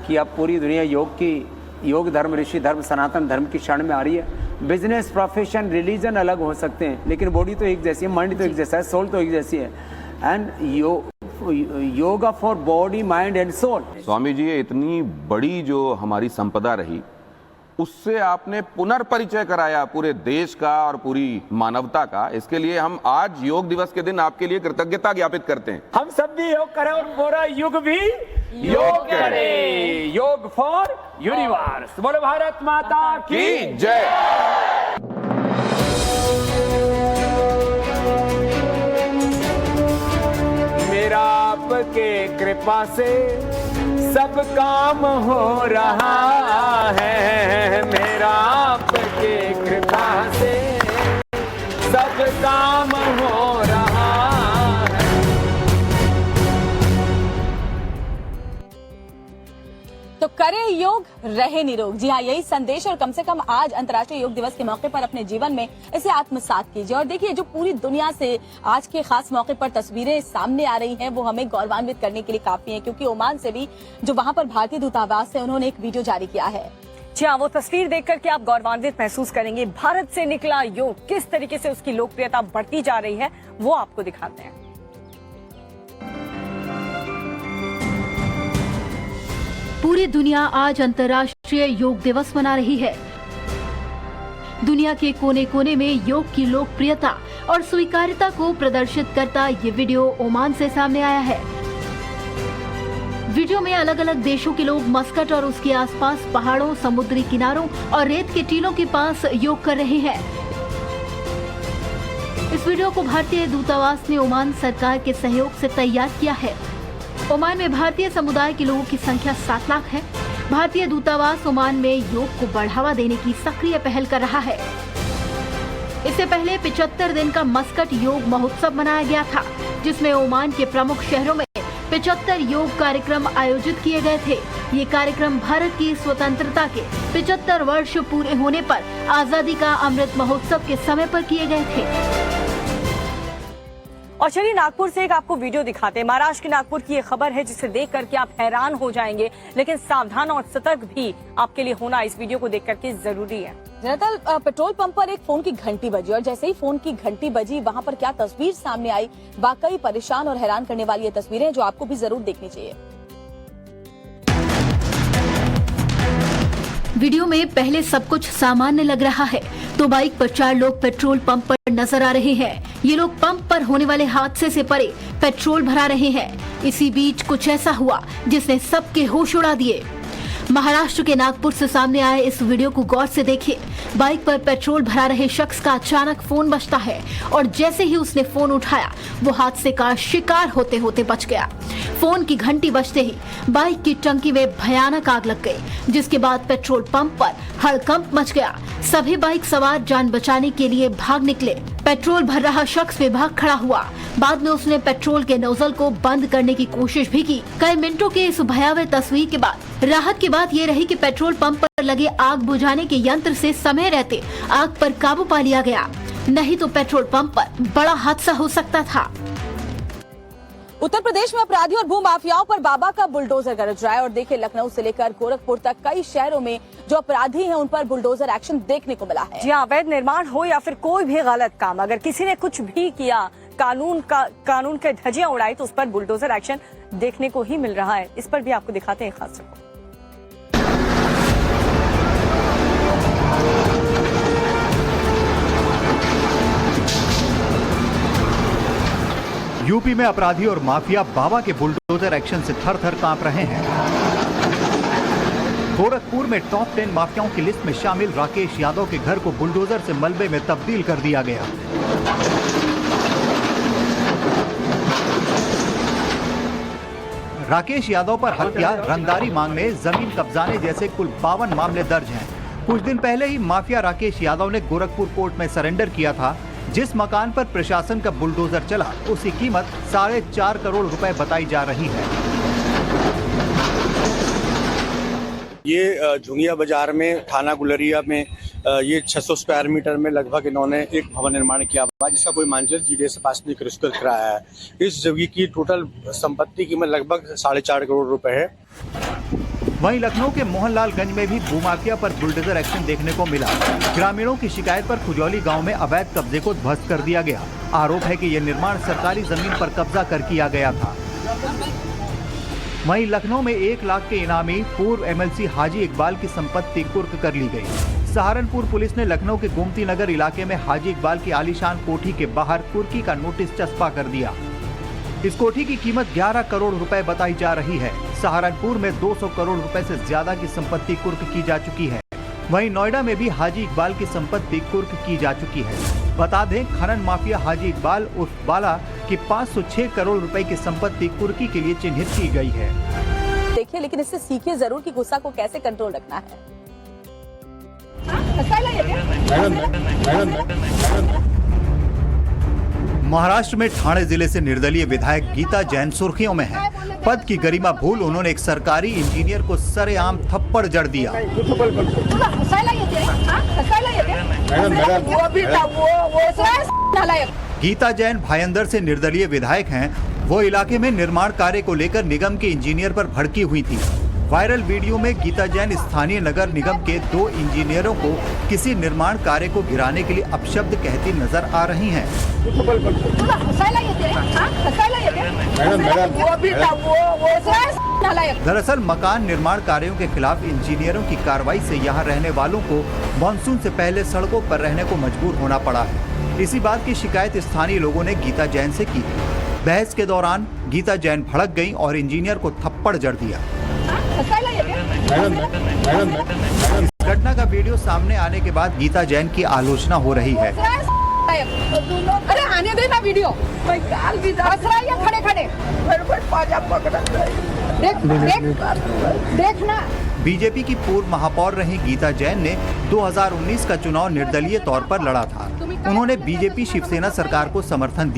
कि अब पूरी दुनिया योग धर्म, ऋषि धर्म, सनातन धर्म की शरण में आ रही है। बिजनेस, प्रोफेशन, रिलीजन अलग हो सकते हैं, लेकिन बॉडी तो एक जैसी है, माइंड तो एक जैसा है, सोल तो एक जैसी है। And yoga for body, mind and soul. Swami ji, ये इतनी बड़ी जो हमारी संपदा रही, उससे आपने पुनर्परिचय कराया पूरे देश का और पूरी मानवता का। इसके लिए हम आज योग दिवस के दिन आपके लिए कृतज्ञता ज्ञापित करते हैं। हम सब भी योग करें और पूरा युग भी योग करे। योग फॉर यूनिवर्स। बोलो भारत माता की जय। मेरा आपके कृपा से सब काम हो रहा है। मेरा आपके कृपा से सब काम हो रहा है। तो करें योग, रहे निरोग। जी हाँ, यही संदेश, और कम से कम आज अंतर्राष्ट्रीय योग दिवस के मौके पर अपने जीवन में इसे आत्मसात कीजिए। और देखिए, जो पूरी दुनिया से आज के खास मौके पर तस्वीरें सामने आ रही हैं, वो हमें गौरवान्वित करने के लिए काफी हैं, क्योंकि ओमान से भी जो वहां पर भारतीय दूतावास है, उन्होंने एक वीडियो जारी किया है। जी हाँ, वो तस्वीर देख करके आप गौरवान्वित महसूस करेंगे। भारत से निकला योग, किस तरीके से उसकी लोकप्रियता बढ़ती जा रही है, वो आपको दिखाते हैं। पूरी दुनिया आज अंतर्राष्ट्रीय योग दिवस मना रही है। दुनिया के कोने कोने में योग की लोकप्रियता और स्वीकार्यता को प्रदर्शित करता ये वीडियो ओमान से सामने आया है। वीडियो में अलग अलग देशों के लोग मस्कट और उसके आसपास पहाड़ों, समुद्री किनारों और रेत के टीलों के पास योग कर रहे हैं। इस वीडियो को भारतीय दूतावास ने ओमान सरकार के सहयोग से तैयार किया है। ओमान में भारतीय समुदाय के लोगों की संख्या 7 लाख है। भारतीय दूतावास ओमान में योग को बढ़ावा देने की सक्रिय पहल कर रहा है। इससे पहले 75 दिन का मस्कट योग महोत्सव मनाया गया था, जिसमें ओमान के प्रमुख शहरों में 75 योग कार्यक्रम आयोजित किए गए थे। ये कार्यक्रम भारत की स्वतंत्रता के 75 वर्ष पूरे होने पर आजादी का अमृत महोत्सव के समय पर किए गए थे। और चलिए नागपुर से एक आपको वीडियो दिखाते हैं। महाराष्ट्र के नागपुर की ये खबर है, जिसे देख करके आप हैरान हो जाएंगे, लेकिन सावधान और सतर्क भी आपके लिए होना इस वीडियो को देख करके जरूरी है। जनता, पेट्रोल पंप पर एक फोन की घंटी बजी, और जैसे ही फोन की घंटी बजी, वहां पर क्या तस्वीर सामने आई, वाकई परेशान और हैरान करने वाली ये तस्वीरें जो आपको भी जरूर देखनी चाहिए। वीडियो में पहले सब कुछ सामान्य लग रहा है तो बाइक पर 4 लोग पेट्रोल पंप पर नजर आ रहे हैं। ये लोग पंप पर होने वाले हादसे से परे पेट्रोल भरा रहे हैं। इसी बीच कुछ ऐसा हुआ जिसने सबके होश उड़ा दिए। महाराष्ट्र के नागपुर से सामने आए इस वीडियो को गौर से देखिए। बाइक पर पेट्रोल भरा रहे शख्स का अचानक फोन बजता है और जैसे ही उसने फोन उठाया वो हादसे का शिकार होते होते बच गया। फोन की घंटी बजते ही बाइक की टंकी में भयानक आग लग गई, जिसके बाद पेट्रोल पंप पर हड़कंप मच गया। सभी बाइक सवार जान बचाने के लिए भाग निकले। पेट्रोल भर रहा शख्स बेभाग खड़ा हुआ। बाद में उसने पेट्रोल के नोजल को बंद करने की कोशिश भी की। कई मिनटों के इस भयावह तस्वीर के बाद राहत की बात ये रही कि पेट्रोल पंप पर लगे आग बुझाने के यंत्र से समय रहते आग पर काबू पा लिया गया, नहीं तो पेट्रोल पंप पर बड़ा हादसा हो सकता था। उत्तर प्रदेश में अपराधियों और भूमाफियाओं पर बाबा का बुलडोजर गरज रहा है और देखिए लखनऊ से लेकर गोरखपुर तक कई शहरों में जो अपराधी हैं उन पर बुलडोजर एक्शन देखने को मिला है। जी हाँ, अवैध निर्माण हो या फिर कोई भी गलत काम, अगर किसी ने कुछ भी किया, कानून के धज्जियां उड़ाई तो उस पर बुलडोजर एक्शन देखने को ही मिल रहा है। इस पर भी आपको दिखाते हैं खास रिपोर्ट। यूपी में अपराधी और माफिया बाबा के बुलडोजर एक्शन से थर थर कांप रहे हैं। गोरखपुर में टॉप 10 माफियाओं की लिस्ट में शामिल राकेश यादव के घर को बुलडोजर से मलबे में तब्दील कर दिया गया। राकेश यादव पर हत्या, रंगदारी मांगने, जमीन कब्जाने जैसे कुल 52 मामले दर्ज हैं। कुछ दिन पहले ही माफिया राकेश यादव ने गोरखपुर कोर्ट में सरेंडर किया था। जिस मकान पर प्रशासन का बुलडोजर चला उसकी कीमत 4.5 करोड़ रुपए बताई जा रही है। ये झुंगिया बाजार में थाना गुलरिया में ये 600 स्क्वायर मीटर में लगभग इन्होंने एक भवन निर्माण किया हुआ, जिसका कोई मांझर जीडीए से पास नहीं रजिस्टर कराया है। इस जगह की टोटल संपत्ति कीमत लगभग 4.5 करोड़ रुपए है। वहीं लखनऊ के मोहनलालगंज में भी भूमाफिया पर बुलडोजर एक्शन देखने को मिला। ग्रामीणों की शिकायत पर खुजौली गांव में अवैध कब्जे को ध्वस्त कर दिया गया। आरोप है कि यह निर्माण सरकारी जमीन पर कब्जा कर किया गया था। वहीं लखनऊ में 1 लाख के इनामी पूर्व एमएलसी हाजी इकबाल की संपत्ति कुर्क कर ली गई। सहारनपुर पुलिस ने लखनऊ के गोमती नगर इलाके में हाजी इकबाल की आलीशान कोठी के बाहर कुर्की का नोटिस चस्पा कर दिया। इस कोठी की कीमत 11 करोड़ रुपए बताई जा रही है। सहारनपुर में 200 करोड़ रुपए से ज्यादा की संपत्ति कुर्क की जा चुकी है। वहीं नोएडा में भी हाजी इकबाल की संपत्ति कुर्क की जा चुकी है। बता दें, खनन माफिया हाजी इकबाल उर्फ बाला की 506 करोड़ रुपए की संपत्ति कुर्की के लिए चिन्हित की गई है। देखिए, लेकिन इससे सीखिए जरूर कि गुस्सा को कैसे कंट्रोल रखना है। महाराष्ट्र में ठाणे जिले से निर्दलीय विधायक गीता जैन सुर्खियों में है। पद की गरिमा भूल उन्होंने एक सरकारी इंजीनियर को सरेआम थप्पड़ जड़ दिया। गीता जैन भायंदर से निर्दलीय विधायक हैं। वो इलाके में निर्माण कार्य को लेकर निगम के इंजीनियर पर भड़की हुई थी। वायरल वीडियो में गीता जैन स्थानीय नगर निगम के 2 इंजीनियरों को किसी निर्माण कार्य को गिराने के लिए अपशब्द कहती नजर आ रही हैं। दरअसल मकान निर्माण कार्यों के खिलाफ इंजीनियरों की कार्रवाई से यहां रहने वालों को मानसून से पहले सड़कों पर रहने को मजबूर होना पड़ा है। इसी बात की शिकायत स्थानीय लोगों ने गीता जैन से की। बहस के दौरान गीता जैन भड़क गई और इंजीनियर को थप्पड़ जड़ दिया। इस घटना का वीडियो सामने आने के बाद गीता जैन की आलोचना हो रही है। अरे आने देना वीडियो, खड़े खड़े देखना। बीजेपी की पूर्व महापौर रही गीता जैन ने 2019 का चुनाव निर्दलीय तौर पर लड़ा था। उन्होंने बीजेपी शिवसेना सरकार को समर्थन दिया।